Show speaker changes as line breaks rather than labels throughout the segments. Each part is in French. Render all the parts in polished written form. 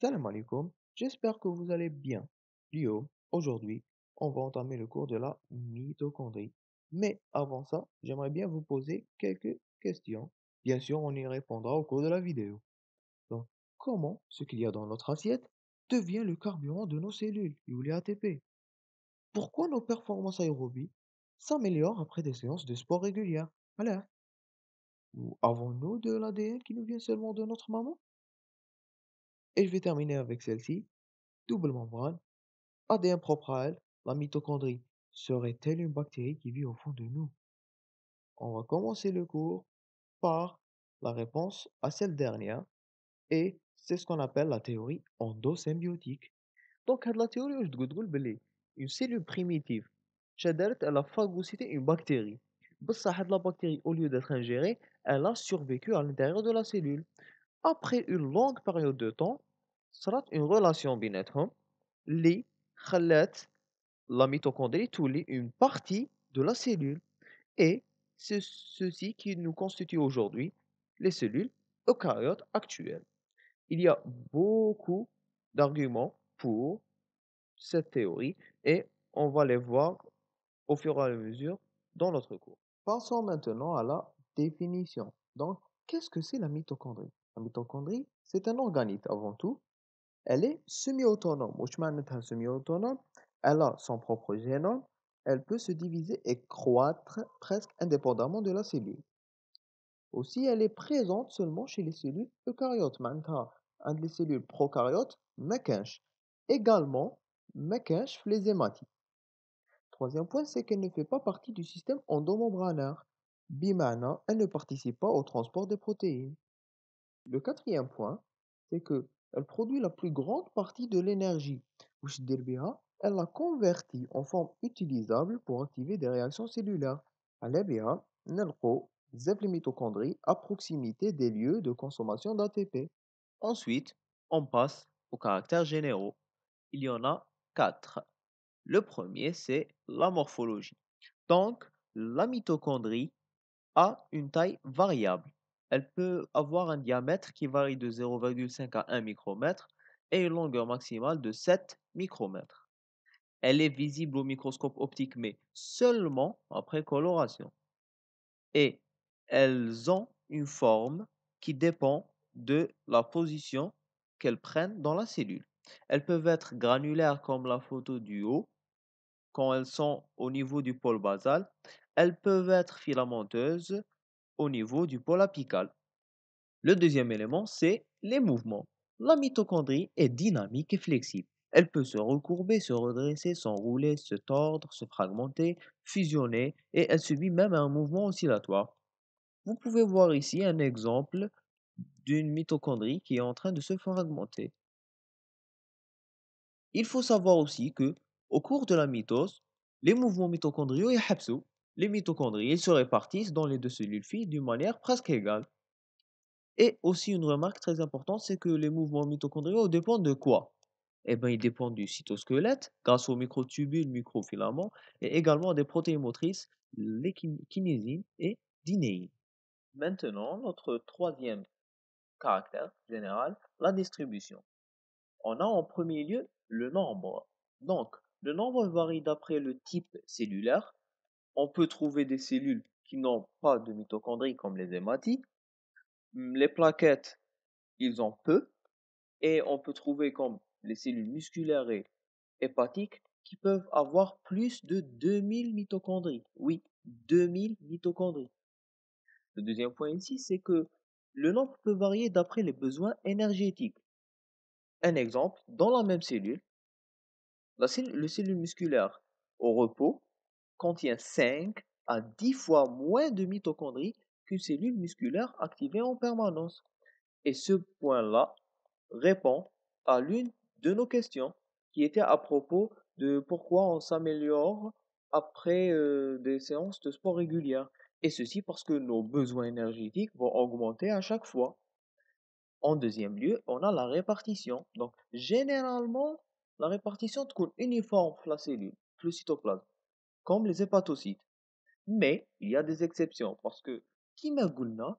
Salam alaikum, j'espère que vous allez bien. Lio, aujourd'hui, on va entamer le cours de la mitochondrie. Mais avant ça, j'aimerais bien vous poser quelques questions. Bien sûr, on y répondra au cours de la vidéo. Donc, comment ce qu'il y a dans notre assiette devient le carburant de nos cellules, ou les ATP? Pourquoi nos performances aérobies s'améliorent après des séances de sport régulières? Alors, ou avons-nous de l'ADN qui nous vient seulement de notre maman? Et je vais terminer avec celle-ci. Double membrane. ADN propre à elle, la mitochondrie serait-elle une bactérie qui vit au fond de nous? On va commencer le cours par la réponse à cette dernière, et c'est ce qu'on appelle la théorie endosymbiotique. Donc, la théorie, je تقول بلي une cellule primitive شدرت elle a phagocyté une bactérie. بصح la bactérie, au lieu d'être ingérée, elle a survécu à l'intérieur de la cellule. Après une longue période de temps, صارت une relation بيناتهم اللي خلات la mitochondrie تولي une partie de la cellule, et c'est ceci qui nous constitue aujourd'hui les cellules eucaryotes actuelles. Il y a beaucoup d'arguments pour cette théorie et on va les voir au fur et à mesure dans notre cours. Passons maintenant à la définition. Donc, qu'est-ce que c'est la mitochondrie? La mitochondrie, c'est un organisme avant tout. Elle est semi-autonome. وش معناتها semi-autonome? Elle a son propre génome. Elle peut se diviser et croître presque indépendamment de la cellule. Aussi, elle est présente seulement chez les cellules eucaryotes. معناتها عند les cellules prokaryotes ما كانش. Également, ما كانش في les hématites. Troisième point, c'est qu'elle ne fait pas partie du système endomembranaire. بمعنى, elle ne participe pas au transport des protéines. Le quatrième point, c'est que elle produit la plus grande partie de l'énergie. وش دير بيها? Elle la convertit en forme utilisable pour activer des réactions cellulaires. على بها نلقوا بزاف les mitochondries à proximité des lieux de consommation d'ATP. Ensuite, on passe aux caractères généraux. Il y en a quatre. Le premier, c'est la morphologie. Donc, la mitochondrie a une taille variable. Elle peut avoir un diamètre qui varie de 0,5 à 1 micromètre et une longueur maximale de 7 micromètres. Elle est visible au microscope optique, mais seulement après coloration. Et elles ont une forme qui dépend de la position qu'elles prennent dans la cellule. Elles peuvent être granulaires comme la photo du haut, quand elles sont au niveau du pôle basal. Elles peuvent être filamenteuses au niveau du pôle apical. Le deuxième élément, c'est les mouvements. La mitochondrie est dynamique et flexible. Elle peut se recourber, se redresser, s'enrouler, se tordre, se fragmenter, fusionner, et elle subit même un mouvement oscillatoire. Vous pouvez voir ici un exemple d'une mitochondrie qui est en train de se fragmenter. Il faut savoir aussi que, au cours de la mitose, les mouvements mitochondriaux يحبسوا. Les mitochondries, ils se répartissent dans les deux cellules filles d'une manière presque égale. Et aussi une remarque très importante, c'est que les mouvements mitochondriaux dépendent de quoi? Eh bien, ils dépendent du cytosquelette grâce aux microtubules, microfilaments et également des protéines motrices, les kinésines et dinéines. Maintenant, notre troisième caractère général, la distribution. On a en premier lieu le nombre. Donc, le nombre varie d'après le type cellulaire. On peut trouver des cellules qui n'ont pas de mitochondries comme les hématites. Les plaquettes, ils ont peu. Et on peut trouver comme les cellules musculaires et hépatiques qui peuvent avoir plus de 2000 mitochondries. Oui, 2000 mitochondries. Le deuxième point ici, c'est que le nombre peut varier d'après les besoins énergétiques. Un exemple, dans la même cellule, le cellule musculaire au repos contient 5 à 10 fois moins de mitochondries qu'une cellule musculaire activée en permanence. Et ce point-là répond à l'une de nos questions qui était à propos de pourquoi on s'améliore après des séances de sport régulières. Et ceci parce que nos besoins énergétiques vont augmenter à chaque fois. En deuxième lieu, on a la répartition. Donc, généralement, la répartition est uniforme dans la cellule, le cytoplasme, comme les hépatocytes. Mais il y a des exceptions parce que, كيما قلنا,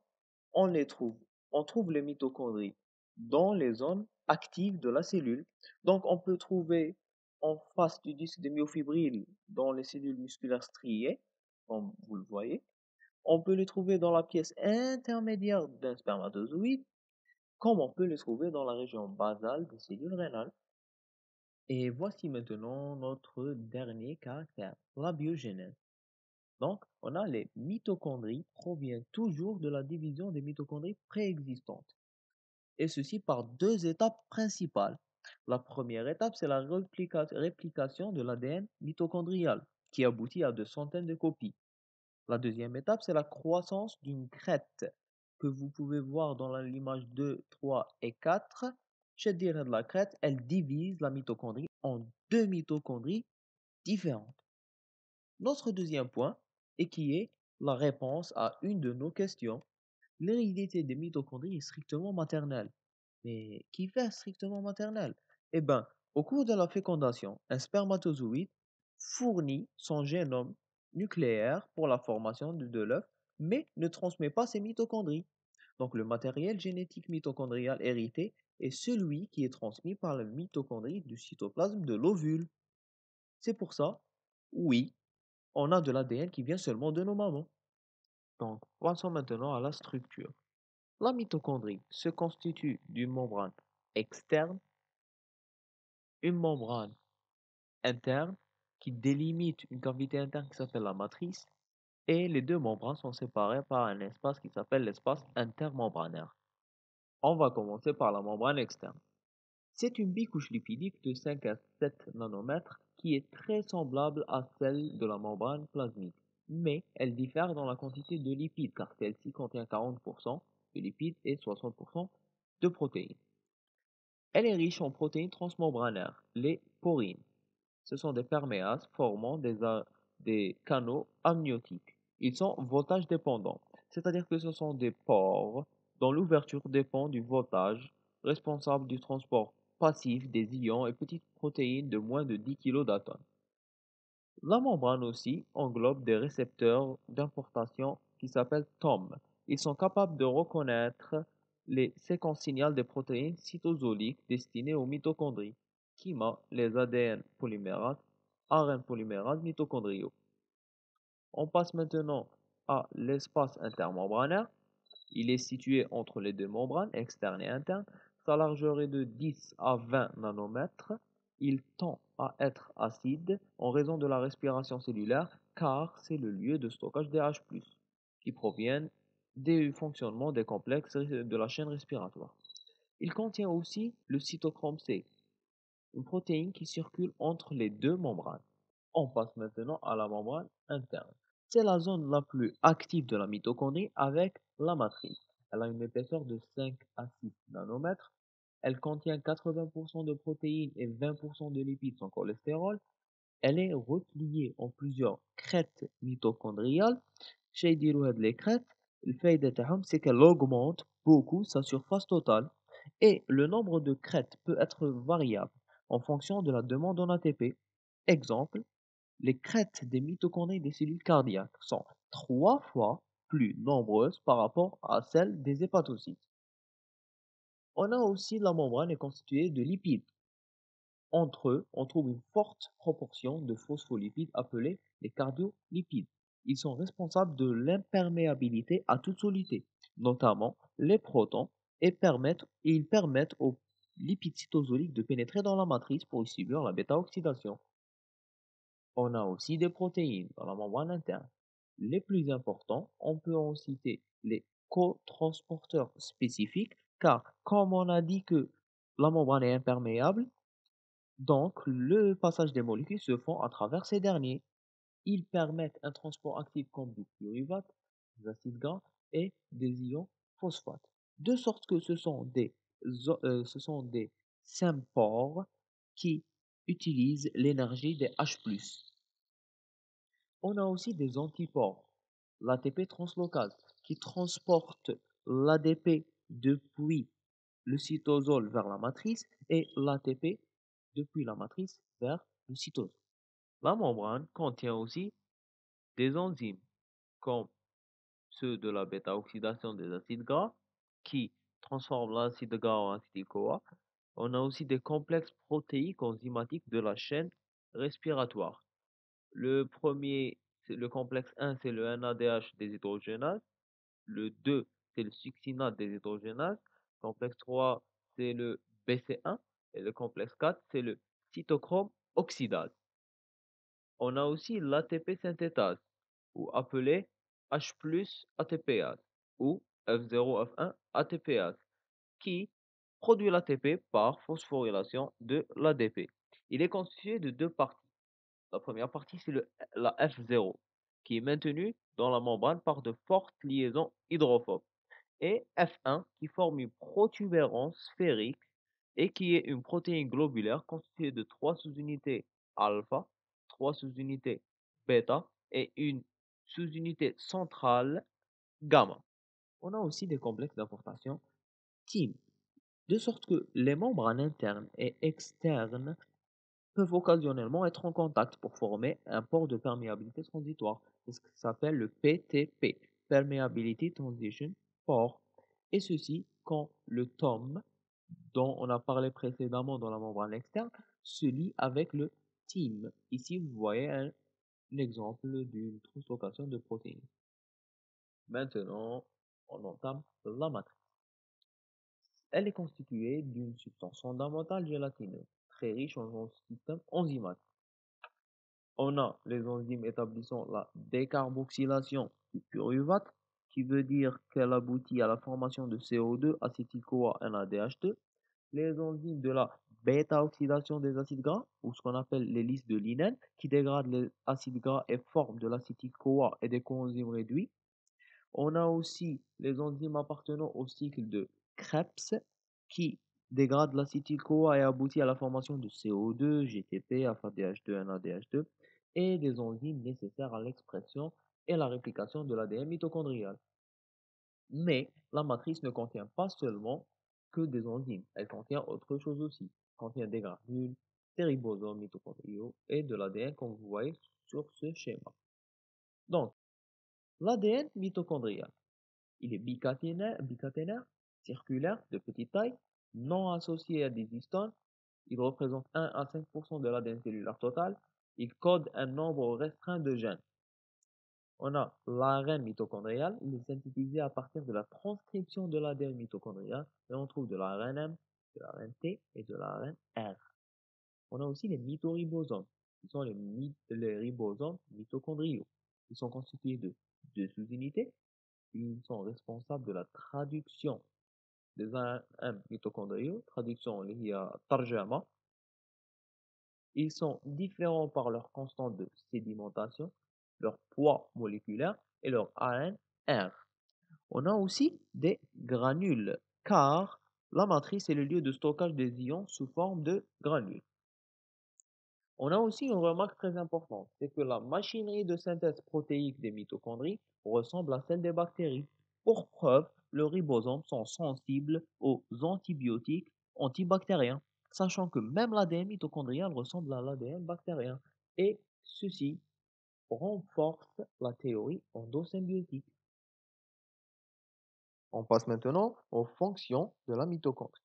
on les trouve. On trouve les mitochondries dans les zones actives de la cellule. Donc, on peut trouver en face du disque de myofibrille dans les cellules musculaires striées, comme vous le voyez. On peut les trouver dans la pièce intermédiaire d'un spermatozoïde, comme on peut les trouver dans la région basale des cellules rénales. Et voici maintenant notre dernier caractère, la biogénèse. Donc, on a les mitochondries provient toujours de la division des mitochondries préexistantes. Et ceci par deux étapes principales. La première étape, c'est la réplication de l'ADN mitochondrial, qui aboutit à de centaines de copies. La deuxième étape, c'est la croissance d'une crête, que vous pouvez voir dans l'image 2, 3 et 4. Chez de la crête, elle divise la mitochondrie en deux mitochondries différentes. Notre deuxième point, et qui est la réponse à une de nos questions, l'hérédité des mitochondries est strictement maternelle. Mais qui fait strictement maternelle? Eh bien, au cours de la fécondation, un spermatozoïde fournit son génome nucléaire pour la formation de l'œuf, mais ne transmet pas ses mitochondries. Donc le matériel génétique mitochondrial hérité est celui qui est transmis par la mitochondrie du cytoplasme de l'ovule. C'est pour ça, oui, on a de l'ADN qui vient seulement de nos mamans. Donc, passons maintenant à la structure. La mitochondrie se constitue d'une membrane externe, une membrane interne qui délimite une cavité interne qui s'appelle la matrice, et les deux membranes sont séparées par un espace qui s'appelle l'espace intermembranaire. On va commencer par la membrane externe. C'est une bicouche lipidique de 5 à 7 nanomètres qui est très semblable à celle de la membrane plasmique, mais elle diffère dans la quantité de lipides car celle-ci contient 40% de lipides et 60% de protéines. Elle est riche en protéines transmembranaires, les porines. Ce sont des perméases formant des canaux amniotiques. Ils sont voltage dépendants, c'est-à-dire que ce sont des pores dont l'ouverture dépend du voltage responsable du transport passif des ions et petites protéines de moins de 10 kg d'atomes. La membrane aussi englobe des récepteurs d'importation qui s'appellent TOM. Ils sont capables de reconnaître les séquences signales des protéines cytosoliques destinées aux mitochondries, KIMA, les ADN polymérases, ARN polymérases mitochondriaux. On passe maintenant à l'espace intermembranaire. Il est situé entre les deux membranes, externes et internes. Sa largeur est de 10 à 20 nanomètres. Il tend à être acide en raison de la respiration cellulaire car c'est le lieu de stockage des H+, qui proviennent du fonctionnement des complexes de la chaîne respiratoire. Il contient aussi le cytochrome C, une protéine qui circule entre les deux membranes. On passe maintenant à la membrane interne. C'est la zone la plus active de la mitochondrie avec la matrice. Elle a une épaisseur de 5 à 6 nanomètres. Elle contient 80% de protéines et 20% de lipides sans cholestérol. Elle est repliée en plusieurs crêtes mitochondriales. Chez les crêtes, le fait c'est qu'elle augmente beaucoup sa surface totale et le nombre de crêtes peut être variable en fonction de la demande en ATP. Exemple, les crêtes des mitochondries des cellules cardiaques sont 3 fois plus nombreuses par rapport à celles des hépatocytes. On a aussi la membrane est constituée de lipides. Entre eux, on trouve une forte proportion de phospholipides appelés les cardiolipides. Ils sont responsables de l'imperméabilité à toute solidité, notamment les protons, et ils permettent aux lipides cytosoliques de pénétrer dans la matrice pour y subir la bêta-oxydation. On a aussi des protéines dans la membrane interne. Les plus importants, on peut en citer les cotransporteurs spécifiques, car comme on a dit que la membrane est imperméable, donc le passage des molécules se font à travers ces derniers. Ils permettent un transport actif comme du pyruvate, des acides gras et des ions phosphates. De sorte que ce sont des sympores qui utilisent l'énergie des H+. On a aussi des antipores, l'ATP translocase, qui transporte l'ADP depuis le cytosol vers la matrice et l'ATP depuis la matrice vers le cytosol. La membrane contient aussi des enzymes, comme ceux de la bêta-oxydation des acides gras, qui
transforment l'acide gras en acétyl-CoA. On a aussi des complexes protéiques enzymatiques de la chaîne respiratoire. Le premier, c'est le complexe 1, c'est le NADH déshydrogénase. Le 2, c'est le succinate déshydrogénase. Complexe 3, c'est le BC1. Et le complexe 4, c'est le cytochrome oxydase. On a aussi l'ATP synthétase, ou appelé H plus ATPase, ou F0F1 ATPase, qui produit l'ATP par phosphorylation de l'ADP. Il est constitué de deux parties. La première partie, c'est la F0, qui est maintenue dans la membrane par de fortes liaisons hydrophobes, et F1, qui forme une protubérance sphérique et qui est une protéine globulaire constituée de trois sous-unités alpha, trois sous-unités bêta et une sous-unité centrale gamma. On a aussi des complexes d'importation TIM, de sorte que les membranes internes et externes peuvent occasionnellement être en contact pour former un port de perméabilité transitoire. C'est ce qui s'appelle le PTP, Permeability Transition Port. Et ceci quand le tome, dont on a parlé précédemment dans la membrane externe, se lie avec le TIM. Ici, vous voyez un exemple d'une translocation de protéines. Maintenant, on entame la matrice. Elle est constituée d'une substance fondamentale gélatineuse, très riche en système enzymatique. On a les enzymes établissant la décarboxylation du pyruvate, qui veut dire qu'elle aboutit à la formation de CO2, acétyl-CoA, NADH2. Les enzymes de la bêta-oxydation des acides gras, ou ce qu'on appelle les lys de Linén, qui dégradent les acides gras et forment de l'acétyl-CoA et des coenzymes réduits. On a aussi les enzymes appartenant au cycle de Krebs qui dégradent l'acétyl-CoA et aboutit à la formation de CO2, GTP, alpha-DH2, NADH2 et des enzymes nécessaires à l'expression et la réplication de l'ADN mitochondrial. Mais la matrice ne contient pas seulement que des enzymes, elle contient autre chose aussi. Elle contient des granules, des ribosomes mitochondriaux et de l'ADN comme vous voyez sur ce schéma. Donc, l'ADN mitochondrial. Il est bicaténaire, circulaire, de petite taille, non associé à des histones. Il représente 1 à 5% de l'ADN cellulaire total. Il code un nombre restreint de gènes. On a l'ARN mitochondrial. Il est synthétisé à partir de la transcription de l'ADN mitochondrial. Et on trouve de l'ARNM, de l'ARNT et de l'ARNR. On a aussi les mitoribosomes, qui sont les ribosomes mitochondriaux. Ils sont constitués de deux sous-unités. Ils sont responsables de la traduction des ARN mitochondriaux, traduction liée à Tarjama. Ils sont différents par leur constante de sédimentation, leur poids moléculaire et leur ANR. On a aussi des granules, car la matrice est le lieu de stockage des ions sous forme de granules. On a aussi une remarque très importante, c'est que la machinerie de synthèse protéique des mitochondries ressemble à celle des bactéries. Pour preuve, leurs ribosomes sont sensibles aux antibiotiques antibactériens, sachant que même l'ADN mitochondrial ressemble à l'ADN bactérien. Et ceci renforce la théorie endosymbiotique.
On passe maintenant aux fonctions de la mitochondrie.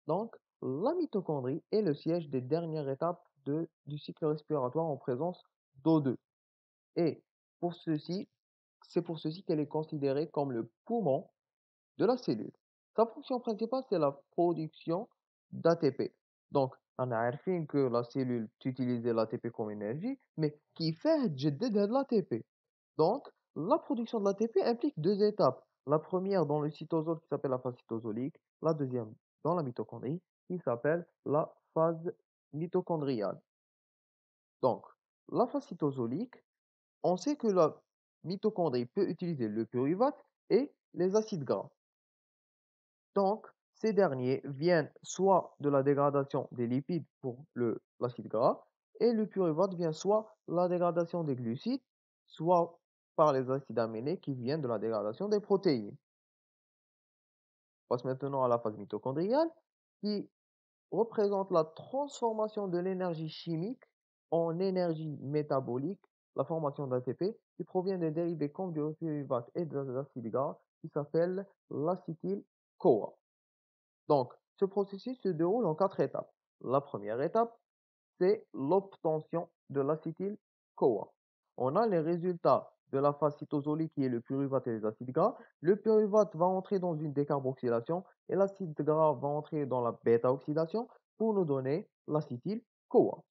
Donc, la mitochondrie est le siège des dernières étapes du cycle respiratoire en présence d'O2. Et pour ceci, c'est pour ceci qu'elle est considérée comme le poumon de la cellule. Sa fonction principale, c'est la production d'ATP. Donc, on a عارفين que la cellule utilise l'ATP comme énergie, mais qui fait تجدد de l'ATP. Donc, la production de l'ATP implique deux étapes. La première dans le cytosol qui s'appelle la phase cytosolique, la deuxième dans la mitochondrie qui s'appelle la phase mitochondriale. Donc, la phase cytosolique, on sait que la mitochondrie peut utiliser le pyruvate et les acides gras. Donc, ces derniers viennent soit de la dégradation des lipides pour l'acide gras, et le pyruvate vient soit la dégradation des glucides, soit par les acides aminés qui viennent de la dégradation des protéines. On passe maintenant à la phase mitochondriale, qui représente la transformation de l'énergie chimique en énergie métabolique, la formation d'ATP, qui provient des dérivés comme du pyruvate et des acides gras, qui s'appelle l'acétylcholine. CoA. Donc, ce processus se déroule en 4 étapes. La première étape, c'est l'obtention de l'acétyl-CoA. On a les résultats de la phase cytosolique qui est le pyruvate et les acides gras. Le pyruvate va entrer dans une décarboxylation et l'acide gras va entrer dans la bêta-oxydation pour nous donner l'acétyl-CoA.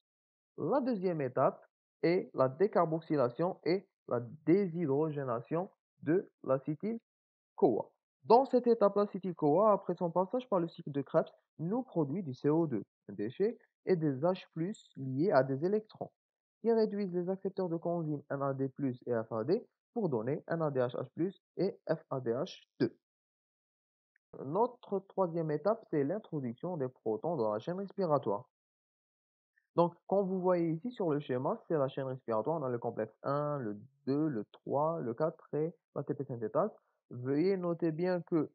La deuxième étape est la décarboxylation et la déshydrogénation de l'acétyl-CoA. Dans cette étape, l'acétyl-CoA, après son passage par le cycle de Krebs, nous produit du CO2, un déchet, et des H+ liés à des électrons, qui réduisent les accepteurs de coenzyme NAD+ et FAD pour donner NADH+ et FADH2. Notre troisième étape, c'est l'introduction des protons dans la chaîne respiratoire. Donc, quand vous voyez ici sur le schéma, c'est la chaîne respiratoire. On a le complexe 1, le 2, le 3, le 4 et l'ATP synthétase. Veuillez noter bien que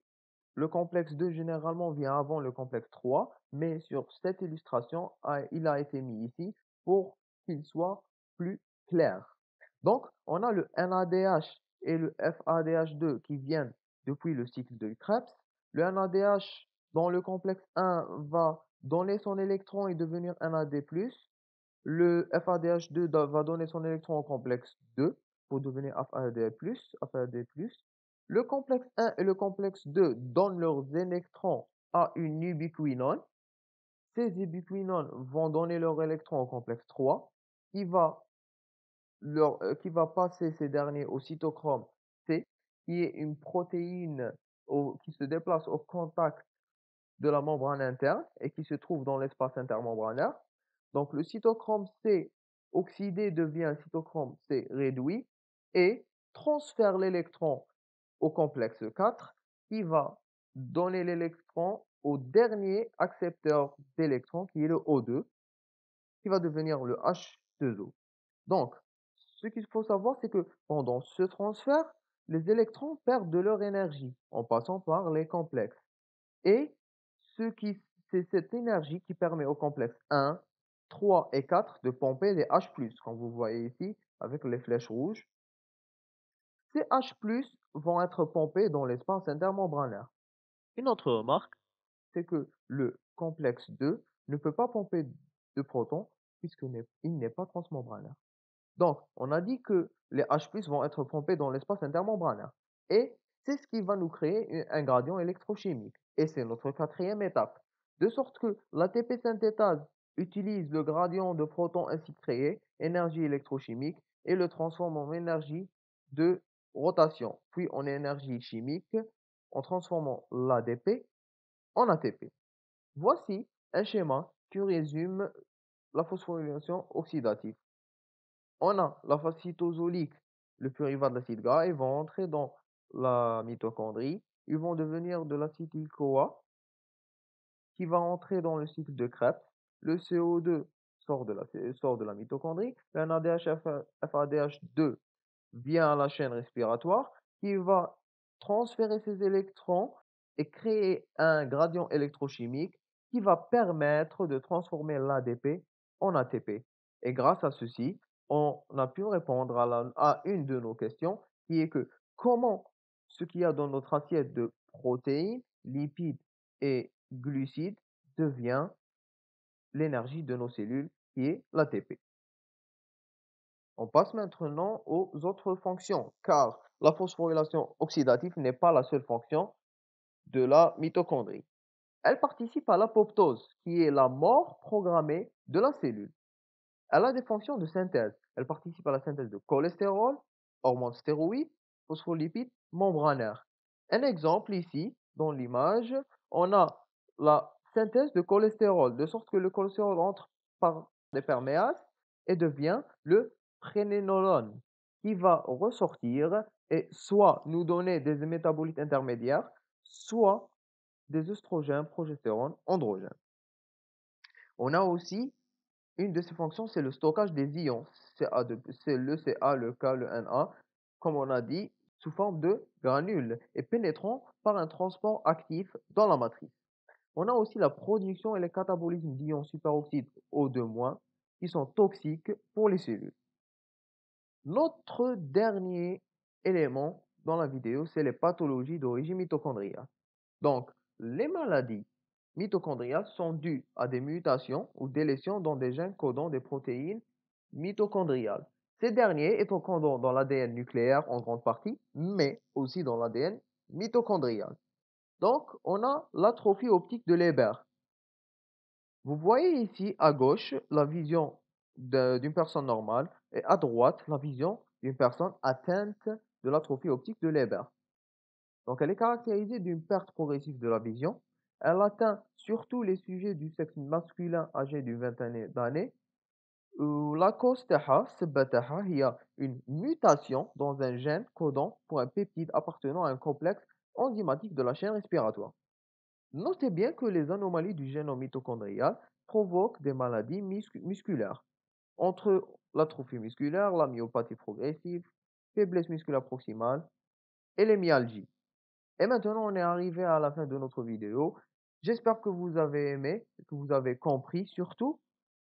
le complexe 2 généralement vient avant le complexe 3, mais sur cette illustration, il a été mis ici pour qu'il soit plus clair. Donc, on a le NADH et le FADH2 qui viennent depuis le cycle de Krebs. Le NADH dans le complexe 1 va donner son électron et devenir NAD+. Le FADH2 va donner son électron au complexe 2 pour devenir FAD+. Le complexe 1 et le complexe 2 donnent leurs électrons à une ubiquinone. Ces ubiquinones vont donner leurs électrons au complexe 3 qui va, qui va passer ces derniers au cytochrome C, qui est une protéine qui se déplace au contact de la membrane interne et qui se trouve dans l'espace intermembranaire. Donc le cytochrome C oxydé devient cytochrome C réduit et transfère l'électron au complexe 4 qui va donner l'électron au dernier accepteur d'électrons qui est le O2 qui va devenir le H2O. Donc, ce qu'il faut savoir, c'est que pendant ce transfert, les électrons perdent de leur énergie en passant par les complexes. Et c'est cette énergie qui permet au complexe 1, 3 et 4 de pomper des H+, comme vous voyez ici avec les flèches rouges. Ces H+, vont être pompés dans l'espace intermembranaire.
Une autre remarque,
C'est que le complexe 2 ne peut pas pomper de protons puisqu'il n'est pas transmembranaire. Donc, on a dit que les H+ vont être pompés dans l'espace intermembranaire. Et c'est ce qui va nous créer un gradient électrochimique. Et c'est notre quatrième étape. De sorte que l'ATP synthétase utilise le gradient de protons ainsi créé, énergie électrochimique, et le transforme en énergie de rotation, puis en énergie chimique, en transformant l'ADP en ATP. Voici un schéma qui résume la phosphorylation oxydative. On a la phase cytosolique, le pyruvate de l'acide gras, ils vont entrer dans la mitochondrie, ils vont devenir de l'acétyl-CoA qui va entrer dans le cycle de Krebs. Le CO2 sort de la mitochondrie, le NADH-FADH2 vient à la chaîne respiratoire qui va transférer ses électrons et créer un gradient électrochimique qui va permettre de transformer l'ADP en ATP. Et grâce à ceci, on a pu répondre à une de nos questions qui est que comment ce qu'il y a dans notre assiette de protéines, lipides et glucides devient l'énergie de nos cellules qui est l'ATP. On passe maintenant aux autres fonctions, car la phosphorylation oxydative n'est pas la seule fonction de la mitochondrie. Elle participe à l'apoptose, qui est la mort programmée de la cellule. Elle a des fonctions de synthèse. Elle participe à la synthèse de cholestérol, hormones stéroïdes, phospholipides membranaires. Un exemple ici, dans l'image, on a la synthèse de cholestérol, de sorte que le cholestérol entre par les perméases et devient le prénénolone, qui va ressortir et soit nous donner des métabolites intermédiaires, soit des œstrogènes, progestérone, androgènes. On a aussi une de ces fonctions, c'est le stockage des ions. C'est le Ca, le K, le Na, comme on a dit, sous forme de granules et pénétrant par un transport actif dans la matrice. On a aussi la production et le catabolisme d'ions superoxydes O2-, qui sont toxiques pour les cellules. Notre dernier élément dans la vidéo, c'est les pathologies d'origine mitochondriale. Donc, Les maladies mitochondriales sont dues à des mutations ou délétions dans des gènes codant des protéines mitochondriales. Ces derniers étant codants dans l'ADN nucléaire en grande partie, mais aussi dans l'ADN mitochondrial. Donc, on a l'atrophie optique de Leber. Vous voyez ici à gauche la vision d'une personne normale et à droite la vision d'une personne atteinte de l'atrophie optique de Leber. Donc, elle est caractérisée d'une perte progressive de la vision. Elle atteint surtout les sujets du sexe masculin âgés d'une vingtaine d'années. La cause تاعها السبب تاعها هي une mutation dans un gène codant pour un peptide appartenant à un complexe enzymatique de la chaîne respiratoire. Notez bien que les anomalies du génome mitochondrial provoquent des maladies musculaires, entre l'atrophie musculaire, la myopathie progressive, faiblesse musculaire proximale et les myalgies. Et maintenant, on est arrivé à la fin de notre vidéo. J'espère que vous avez aimé, que vous avez compris surtout.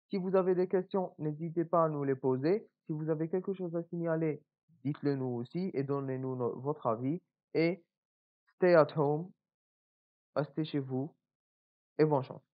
Si vous avez des questions, n'hésitez pas à nous les poser. Si vous avez quelque chose à signaler, dites-le nous aussi et donnez-nous votre avis. Et stay at home, restez chez vous et bonne chance.